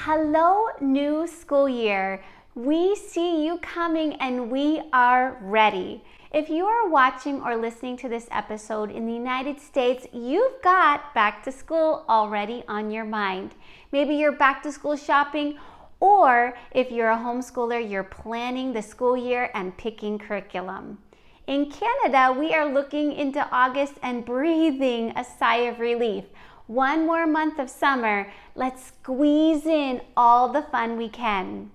Hello, new school year. We see you coming and we are ready. If you are watching or listening to this episode in the United States, you've got back to school already on your mind. Maybe you're back to school shopping, or if you're a homeschooler, you're planning the school year and picking curriculum. In Canada, we are looking into August and breathing a sigh of relief. One more month of summer, let's squeeze in all the fun we can.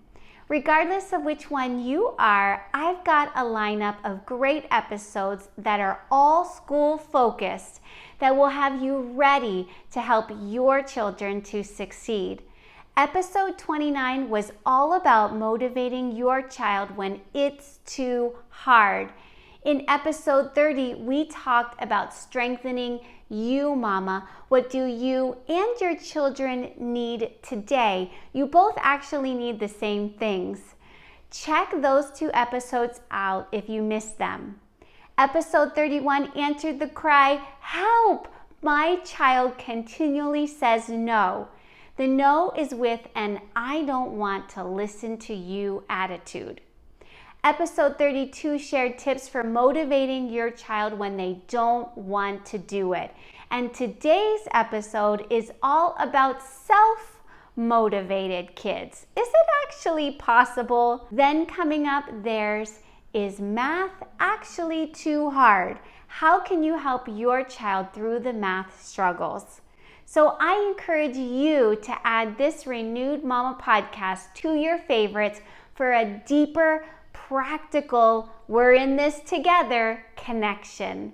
Regardless of which one you are, I've got a lineup of great episodes that are all school focused that will have you ready to help your children to succeed. Episode 29 was all about motivating your child when it's too hard. In episode 30, we talked about strengthening you, mama. What do you and your children need today? You both actually need the same things. Check those two episodes out if you missed them. Episode 31 answered the cry, "Help! My child continually says no." The no is with an "I don't want to listen to you" attitude. Episode 32 shared tips for motivating your child when they don't want to do it. And today's episode is all about self-motivated kids. Is it actually possible? Then coming up, theirs is math actually too hard? How can you help your child through the math struggles? So I encourage you to add this Renewed Mama podcast to your favorites for a deeper, practical, we're in this together connection.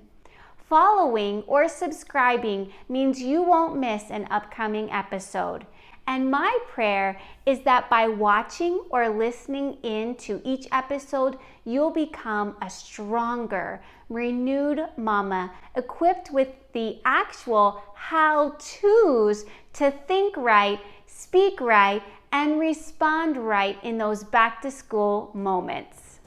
Following or subscribing means you won't miss an upcoming episode. And my prayer is that by watching or listening in to each episode, you'll become a stronger, renewed mama, equipped with the actual how-tos to think right, speak right, and respond right in those back-to-school moments.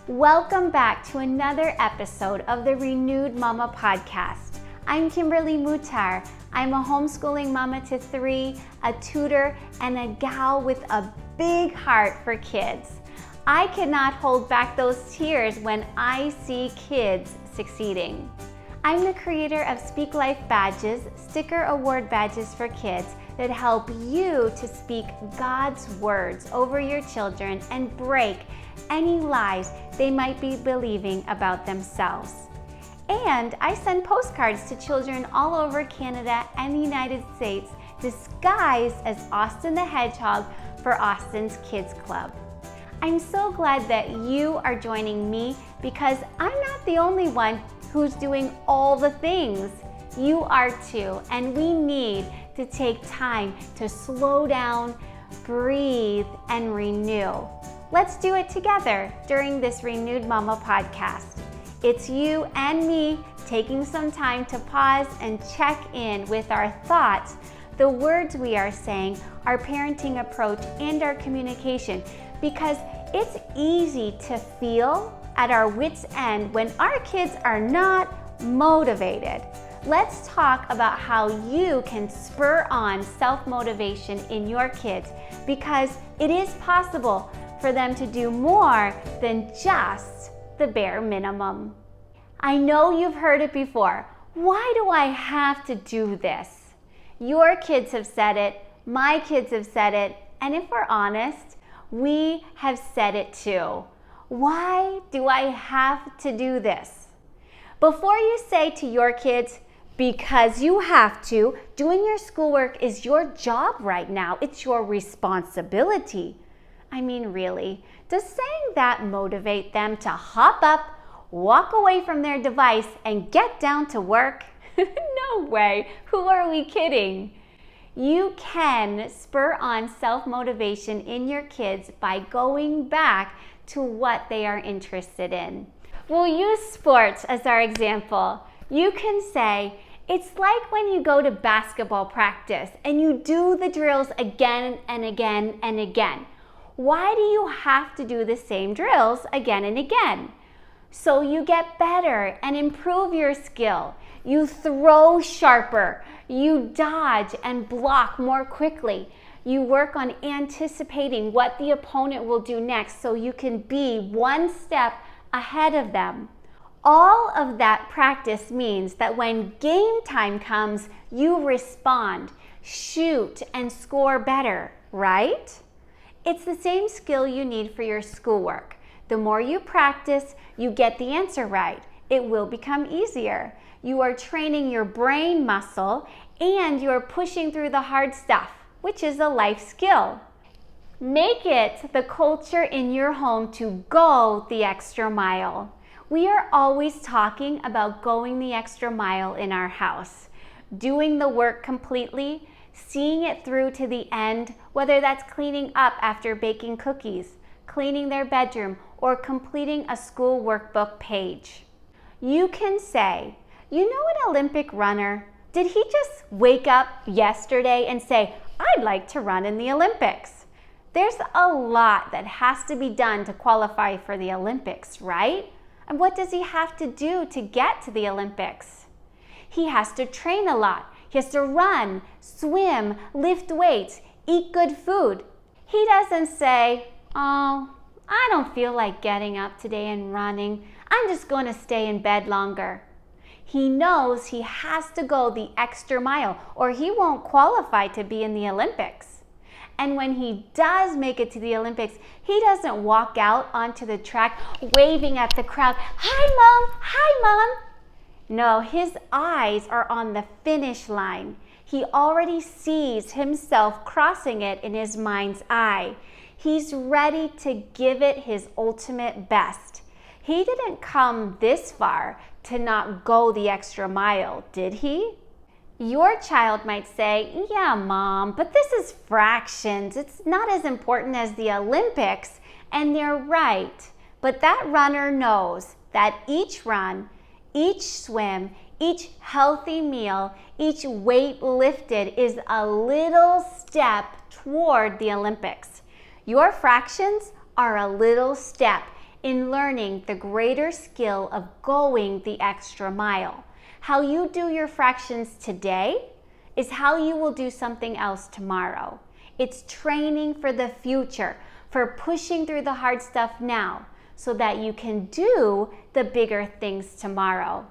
Welcome back to another episode of the Renewed Mama podcast. I'm Kimberly Mutar. I'm a homeschooling mama to 3, a tutor, and a gal with a big heart for kids. I cannot hold back those tears when I see kids succeeding. I'm the creator of Speak Life badges, sticker award badges for kids that help you to speak God's words over your children and break any lies they might be believing about themselves. And I send postcards to children all over Canada and the United States disguised as Austin the Hedgehog for Austin's Kids Club. I'm so glad that you are joining me because I'm not the only one who's doing all the things. You are too, and we need to take time to slow down, breathe, and renew. Let's do it together during this Renewed Mama podcast. It's you and me taking some time to pause and check in with our thoughts, the words we are saying, our parenting approach, and our communication, because it's easy to feel at our wits' end when our kids are not motivated. Let's talk about how you can spur on self-motivation in your kids, because it is possible for them to do more than just the bare minimum. I know you've heard it before. Why do I have to do this? Your kids have said it, my kids have said it, and if we're honest, we have said it too. Why do I have to do this? Before you say to your kids, because you have to, doing your schoolwork is your job right now. It's your responsibility. I mean, really, does saying that motivate them to hop up, walk away from their device, and get down to work? No way. Who are we kidding? You can spur on self-motivation in your kids by going back to what they are interested in. We'll use sports as our example. You can say, it's like when you go to basketball practice and you do the drills again and again and again. Why do you have to do the same drills again and again? So you get better and improve your skill. You throw sharper. You dodge and block more quickly. You work on anticipating what the opponent will do next so you can be one step ahead of them. All of that practice means that when game time comes, you respond, shoot, and score better, right? It's the same skill you need for your schoolwork. The more you practice, you get the answer right. It will become easier. You are training your brain muscle and you are pushing through the hard stuff, which is a life skill. Make it the culture in your home to go the extra mile. We are always talking about going the extra mile in our house, doing the work completely, seeing it through to the end, whether that's cleaning up after baking cookies, cleaning their bedroom, or completing a school workbook page. You can say, you know an Olympic runner? Did he just wake up yesterday and say, I'd like to run in the Olympics? There's a lot that has to be done to qualify for the Olympics, right? And what does he have to do to get to the Olympics? He has to train a lot. He has to run, swim, lift weights, eat good food. He doesn't say, oh, I don't feel like getting up today and running. I'm just going to stay in bed longer. He knows he has to go the extra mile or he won't qualify to be in the Olympics. And when he does make it to the Olympics, he doesn't walk out onto the track waving at the crowd, "Hi, Mom! Hi, Mom!" No, his eyes are on the finish line. He already sees himself crossing it in his mind's eye. He's ready to give it his ultimate best. He didn't come this far to not go the extra mile, did he? Your child might say, yeah, Mom, but this is fractions. It's not as important as the Olympics. And they're right. But that runner knows that each run, each swim, each healthy meal, each weight lifted is a little step toward the Olympics. Your fractions are a little step in learning the greater skill of going the extra mile. How you do your fractions today is how you will do something else tomorrow. It's training for the future, for pushing through the hard stuff now so that you can do the bigger things tomorrow.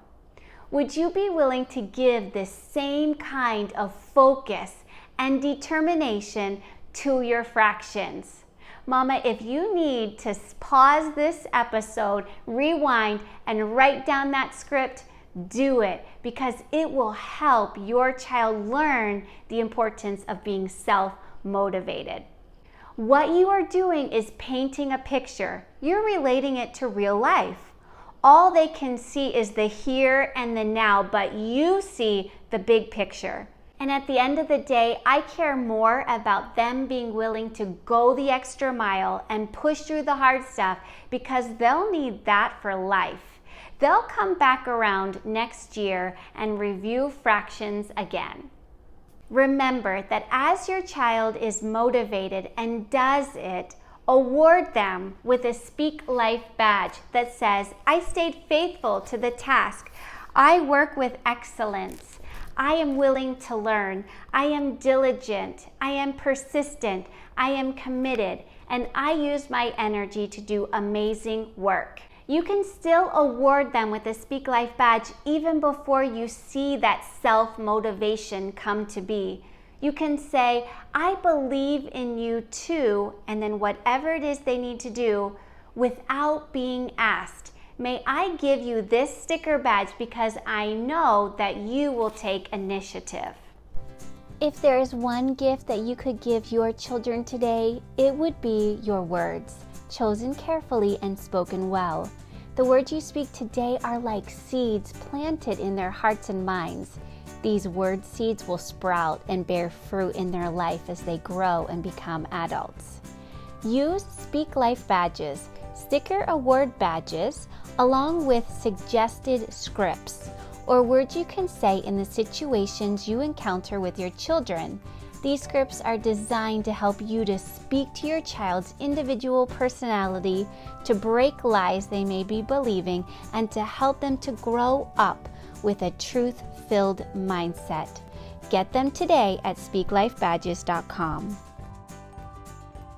Would you be willing to give the same kind of focus and determination to your fractions? Mama, if you need to pause this episode, rewind, and write down that script, do it, because it will help your child learn the importance of being self-motivated. What you are doing is painting a picture. You're relating it to real life. All they can see is the here and the now, but you see the big picture. And at the end of the day, I care more about them being willing to go the extra mile and push through the hard stuff because they'll need that for life. They'll come back around next year and review fractions again. Remember that as your child is motivated and does it, award them with a Speak Life badge that says, I stayed faithful to the task. I work with excellence. I am willing to learn. I am diligent. I am persistent. I am committed. And I use my energy to do amazing work. You can still award them with a Speak Life badge even before you see that self-motivation come to be. You can say, I believe in you too, and then whatever it is they need to do without being asked. May I give you this sticker badge because I know that you will take initiative. If there is one gift that you could give your children today, it would be your words, chosen carefully and spoken well. The words you speak today are like seeds planted in their hearts and minds. These word seeds will sprout and bear fruit in their life as they grow and become adults. Use Speak Life badges, sticker award badges, along with suggested scripts or words you can say in the situations you encounter with your children. These scripts are designed to help you to speak speak to your child's individual personality, to break lies they may be believing, and to help them to grow up with a truth-filled mindset. Get them today at speaklifebadges.com.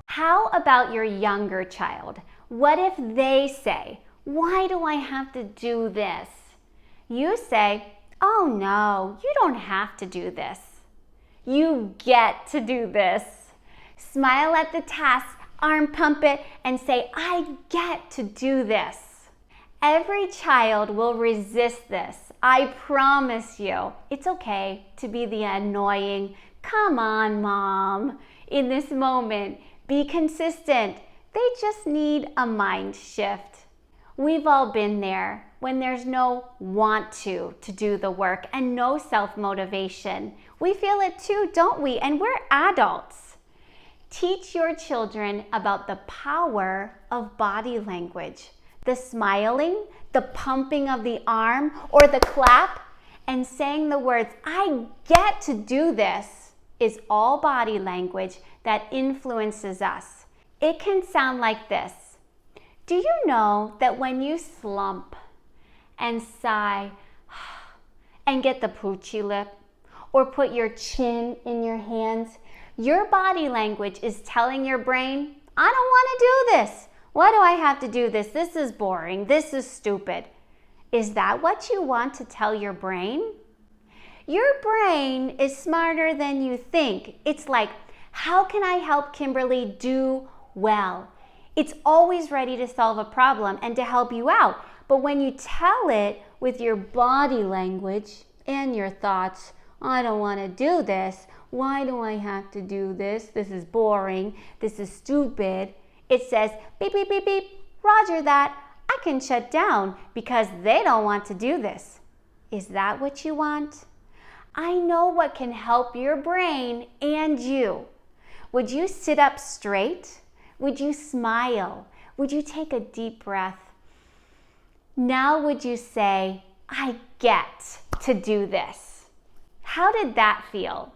How about your younger child? What if they say, "Why do I have to do this?" You say, "Oh no, you don't have to do this. You get to do this." Smile at the task, arm pump it, and say, "I get to do this." Every child will resist this. I promise you. It's okay to be the annoying, "Come on, Mom." In this moment, be consistent. They just need a mind shift. We've all been there when there's no want to do the work and no self-motivation. We feel it too, don't we? And we're adults. Teach your children about the power of body language. The smiling, the pumping of the arm, or the clap, and saying the words, "I get to do this," is all body language that influences us. It can sound like this. Do you know that when you slump and sigh and get the poochy lip, or put your chin in your hands, your body language is telling your brain, "I don't want to do this. Why do I have to do this? This is boring. This is stupid." Is that what you want to tell your brain? Your brain is smarter than you think. It's like, how can I help Kimberly do well? It's always ready to solve a problem and to help you out. But when you tell it with your body language and your thoughts, "I don't want to do this. Why do I have to do this? This is boring. This is stupid." It says, "Beep, beep, beep, beep. Roger that. I can shut down because they don't want to do this." Is that what you want? I know what can help your brain and you. Would you sit up straight? Would you smile? Would you take a deep breath? Now would you say, "I get to do this"? How did that feel?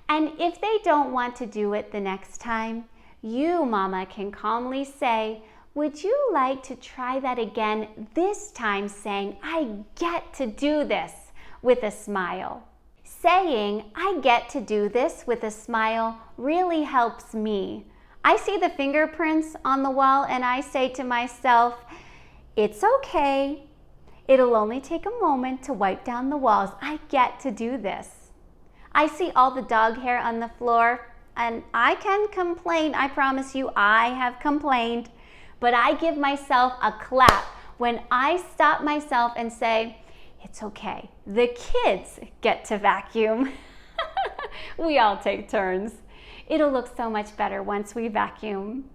And if they don't want to do it the next time, you, Mama, can calmly say, "Would you like to try that again, this time saying, 'I get to do this,' with a smile?" Saying, "I get to do this," with a smile really helps me. I see the fingerprints on the wall and I say to myself, "It's okay. It'll only take a moment to wipe down the walls. I get to do this." I see all the dog hair on the floor and I can complain. I promise you, I have complained. But I give myself a clap when I stop myself and say, "It's okay. The kids get to vacuum." We all take turns. It'll look so much better once we vacuum.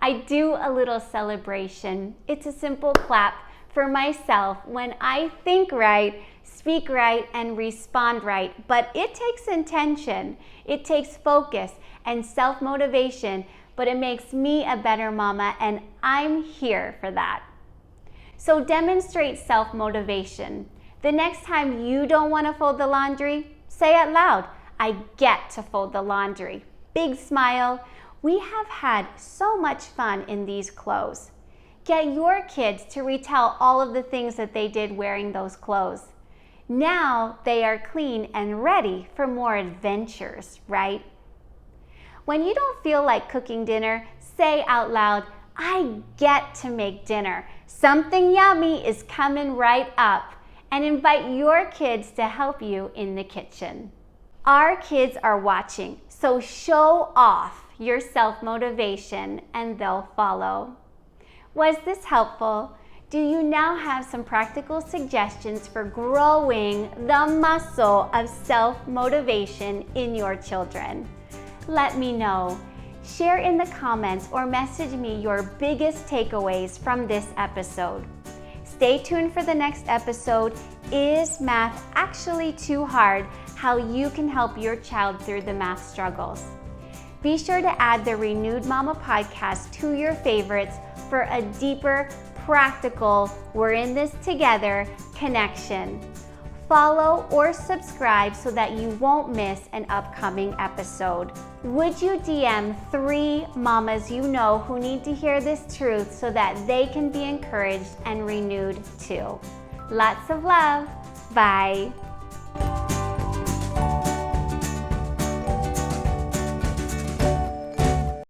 I do a little celebration. It's a simple clap for myself when I think right, speak right, and respond right. But it takes intention. It takes focus and self-motivation, but it makes me a better mama, and I'm here for that. So demonstrate self-motivation. The next time you don't want to fold the laundry, say out loud, "I get to fold the laundry." Big smile. We have had so much fun in these clothes. Get your kids to retell all of the things that they did wearing those clothes. Now they are clean and ready for more adventures, right? When you don't feel like cooking dinner, say out loud, "I get to make dinner. Something yummy is coming right up," and invite your kids to help you in the kitchen. Our kids are watching, so show off your self-motivation and they'll follow. Was this helpful? Do you now have some practical suggestions for growing the muscle of self-motivation in your children? Let me know. Share in the comments or message me your biggest takeaways from this episode. Stay tuned for the next episode, Is Math Actually Too Hard? How you can help your child through the math struggles. Be sure to add the Renewed Mama podcast to your favorites for a deeper, practical, we're in this together connection. follow, or subscribe so that you won't miss an upcoming episode. Would you DM 3 mamas you know who need to hear this truth so that they can be encouraged and renewed too? Lots of love. Bye.